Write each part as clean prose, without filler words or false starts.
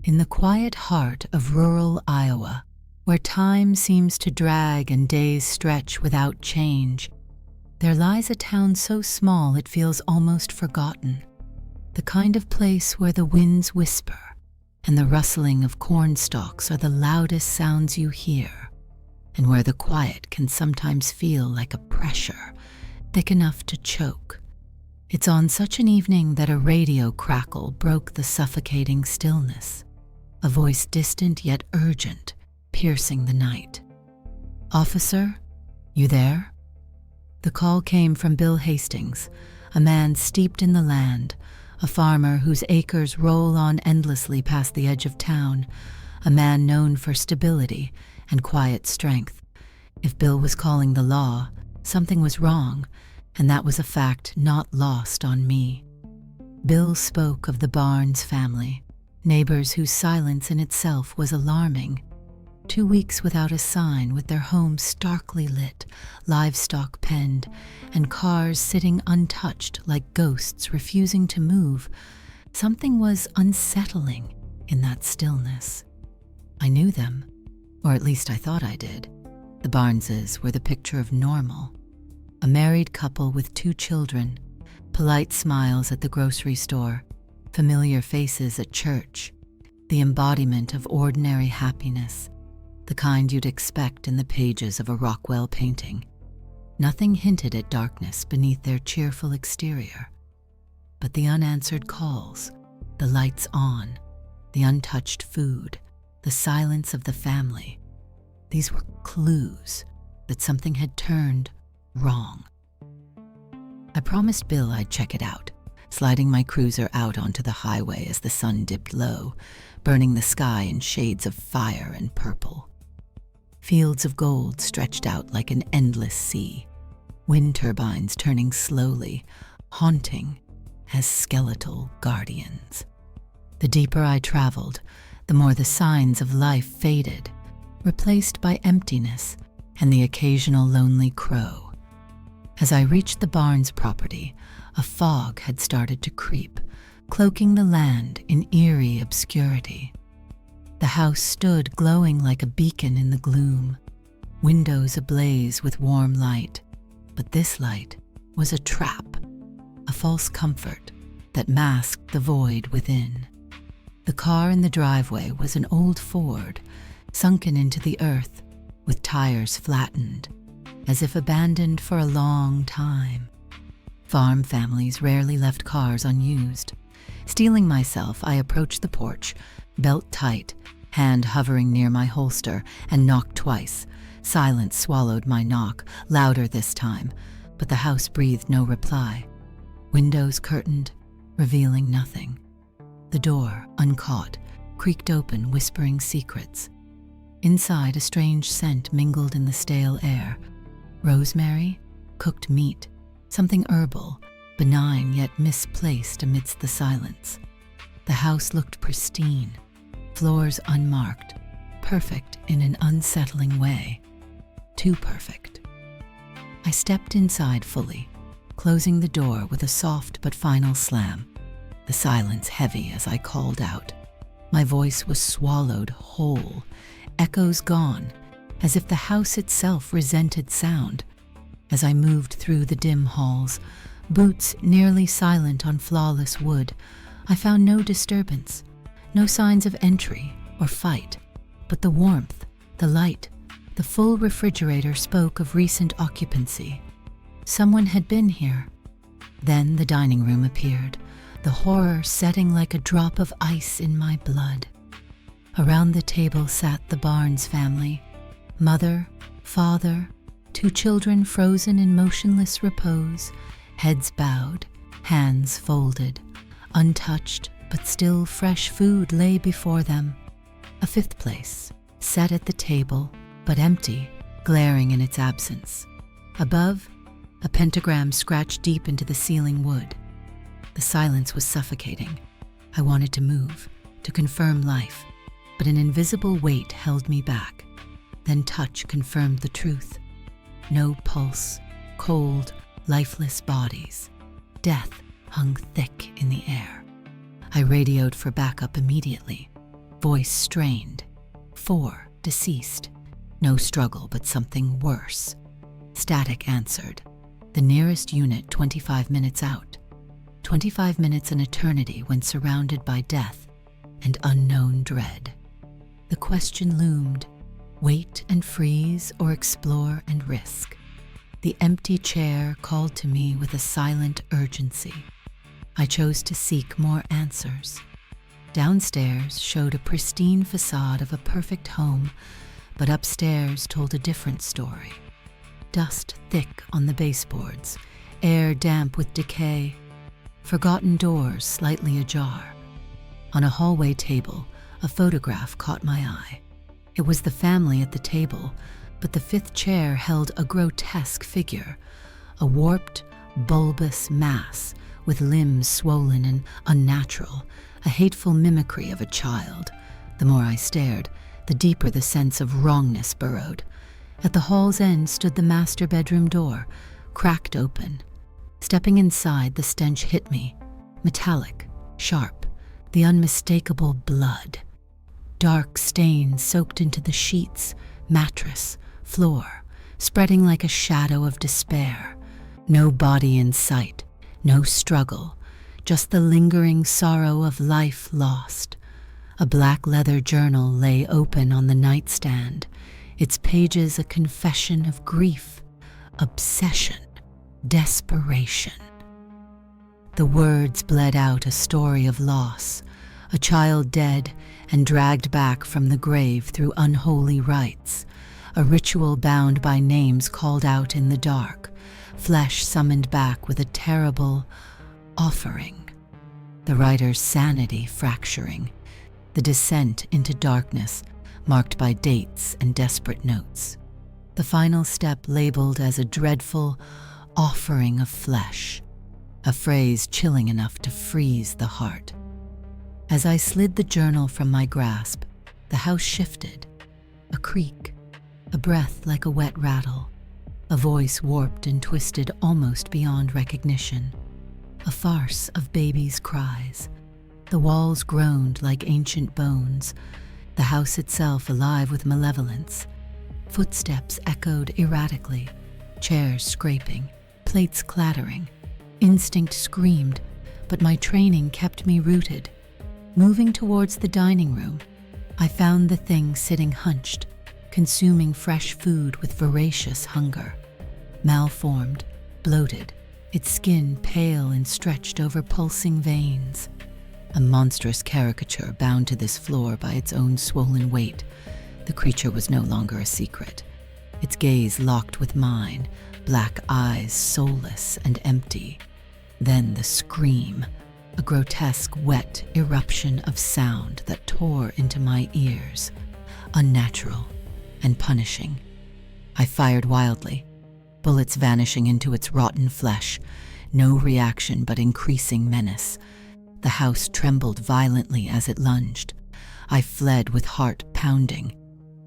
In the quiet heart of rural Iowa, where time seems to drag and days stretch without change, there lies a town so small it feels almost forgotten. The kind of place where the winds whisper and the rustling of corn stalks are the loudest sounds you hear, and where the quiet can sometimes feel like a pressure thick enough to choke. It's on such an evening that a radio crackle broke the suffocating stillness, a voice distant yet urgent, piercing the night. "Officer, you there?" The call came from Bill Hastings, a man steeped in the land, a farmer whose acres roll on endlessly past the edge of town, a man known for stability and quiet strength. If Bill was calling the law, something was wrong, and that was a fact not lost on me. Bill spoke of the Barnes family, neighbors whose silence in itself was alarming. 2 weeks without a sign, with their homes starkly lit, livestock penned, and cars sitting untouched like ghosts refusing to move. Something was unsettling in that stillness. I knew them, or at least I thought I did. The Barneses were the picture of normal. A married couple with 2 children, polite smiles at the grocery store, familiar faces at church, the embodiment of ordinary happiness, the kind you'd expect in the pages of a Rockwell painting. Nothing hinted at darkness beneath their cheerful exterior. But the unanswered calls, the lights on, the untouched food, the silence of the family, these were clues that something had turned wrong. I promised Bill I'd check it out, sliding my cruiser out onto the highway as the sun dipped low, burning the sky in shades of fire and purple. Fields of gold stretched out like an endless sea, wind turbines turning slowly, haunting as skeletal guardians. The deeper I traveled, the more the signs of life faded, replaced by emptiness and the occasional lonely crow. As I reached the Barnes property, a fog had started to creep, cloaking the land in eerie obscurity. The house stood glowing like a beacon in the gloom, windows ablaze with warm light. But this light was a trap, a false comfort that masked the void within. The car in the driveway was an old Ford, sunken into the earth, with tires flattened, as if abandoned for a long time. Farm families rarely left cars unused. Steeling myself, I approached the porch, belt tight, hand hovering near my holster, and knocked twice. Silence swallowed my knock, louder this time, but the house breathed no reply. Windows curtained, revealing nothing. The door, uncaught, creaked open, whispering secrets. Inside, a strange scent mingled in the stale air. Rosemary, cooked meat, something herbal, benign yet misplaced amidst the silence. The house looked pristine, floors unmarked, perfect in an unsettling way. Too perfect. I stepped inside fully, closing the door with a soft but final slam, the silence heavy as I called out. My voice was swallowed whole, echoes gone, as if the house itself resented sound. As I moved through the dim halls, boots nearly silent on flawless wood, I found no disturbance, no signs of entry or fight, but the warmth, the light, the full refrigerator spoke of recent occupancy. Someone had been here. Then the dining room appeared, the horror setting like a drop of ice in my blood. Around the table sat the Barnes family, mother, father, 2 children frozen in motionless repose, heads bowed, hands folded. Untouched, but still fresh food lay before them. A 5th place, set at the table, but empty, glaring in its absence. Above, a pentagram scratched deep into the ceiling wood. The silence was suffocating. I wanted to move, to confirm life, but an invisible weight held me back. Then touch confirmed the truth. No pulse, cold, lifeless bodies. Death hung thick in the air. I radioed for backup immediately. voice strained. 4 deceased. No struggle, but something worse. Static answered. The nearest unit 25 minutes out. 25 minutes an eternity when surrounded by death and unknown dread. The question loomed: wait and freeze or explore and risk? The empty chair called to me with a silent urgency. I chose to seek more answers. Downstairs showed a pristine facade of a perfect home, but upstairs told a different story. Dust thick on the baseboards, air damp with decay, forgotten doors slightly ajar. On a hallway table, a photograph caught my eye. It was the family at the table, but the fifth chair held a grotesque figure, a warped, bulbous mass with limbs swollen and unnatural, a hateful mimicry of a child. The more I stared, the deeper the sense of wrongness burrowed. At the hall's end stood the master bedroom door, cracked open. Stepping inside, the stench hit me, metallic, sharp, the unmistakable blood. Dark stains soaked into the sheets, mattress, floor, spreading like a shadow of despair. No body in sight, no struggle, just the lingering sorrow of life lost. A black leather journal lay open on the nightstand, its pages a confession of grief, obsession, desperation. The words bled out a story of loss, a child dead and dragged back from the grave through unholy rites, a ritual bound by names called out in the dark, flesh summoned back with a terrible offering. The writer's sanity fracturing, the descent into darkness marked by dates and desperate notes. The final step labeled as a dreadful offering of flesh, a phrase chilling enough to freeze the heart. As I slid the journal from my grasp, the house shifted. A creak, a breath like a wet rattle, a voice warped and twisted almost beyond recognition. A farce of babies' cries. The walls groaned like ancient bones, the house itself alive with malevolence. Footsteps echoed erratically, chairs scraping, plates clattering. Instinct screamed, but my training kept me rooted. Moving towards the dining room, I found the thing sitting hunched, consuming fresh food with voracious hunger. Malformed, bloated, its skin pale and stretched over pulsing veins. A monstrous caricature bound to this floor by its own swollen weight. The creature was no longer a secret. Its gaze locked with mine, black eyes soulless and empty. Then the scream, a grotesque, wet eruption of sound that tore into my ears, unnatural and punishing. I fired wildly, bullets vanishing into its rotten flesh, no reaction but increasing menace. The house trembled violently as it lunged. I fled with heart pounding,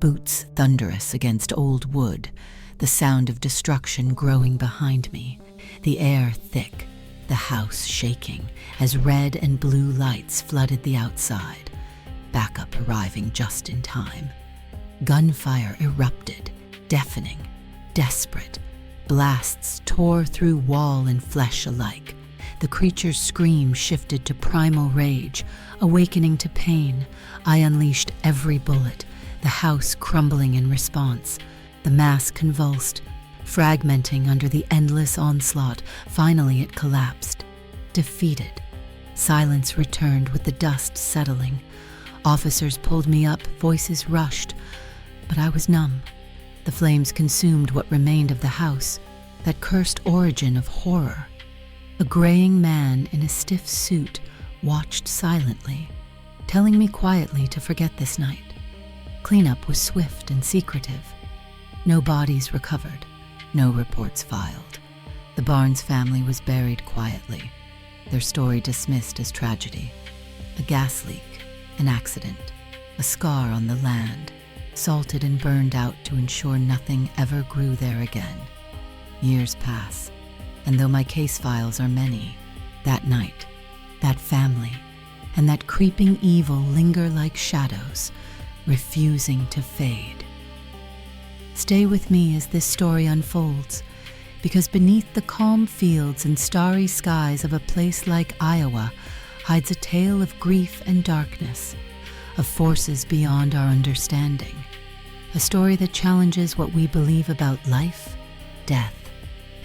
boots thunderous against old wood, the sound of destruction growing behind me, the air thick, the house shaking as red and blue lights flooded the outside, backup arriving just in time. Gunfire erupted, deafening, desperate. Blasts tore through wall and flesh alike. The creature's scream shifted to primal rage, awakening to pain. I unleashed every bullet, the house crumbling in response. The mass convulsed, fragmenting under the endless onslaught. Finally it collapsed, defeated. Silence returned with the dust settling. Officers pulled me up, voices rushed, but I was numb. The flames consumed what remained of the house, that cursed origin of horror. A graying man in a stiff suit watched silently, telling me quietly to forget this night. Cleanup was swift and secretive. No bodies recovered, no reports filed. The Barnes family was buried quietly, their story dismissed as tragedy. A gas leak, an accident, a scar on the land, salted and burned out to ensure nothing ever grew there again. Years pass, and though my case files are many, that night, that family, and that creeping evil linger like shadows, refusing to fade. Stay with me as this story unfolds, because beneath the calm fields and starry skies of a place like Iowa hides a tale of grief and darkness, of forces beyond our understanding, a story that challenges what we believe about life, death,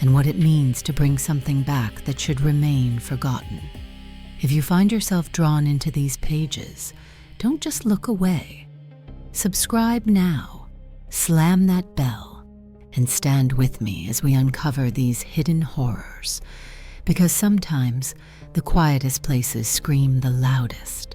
and what it means to bring something back that should remain forgotten. If you find yourself drawn into these pages, don't just look away. Subscribe now, slam that bell, and stand with me as we uncover these hidden horrors, because sometimes the quietest places scream the loudest.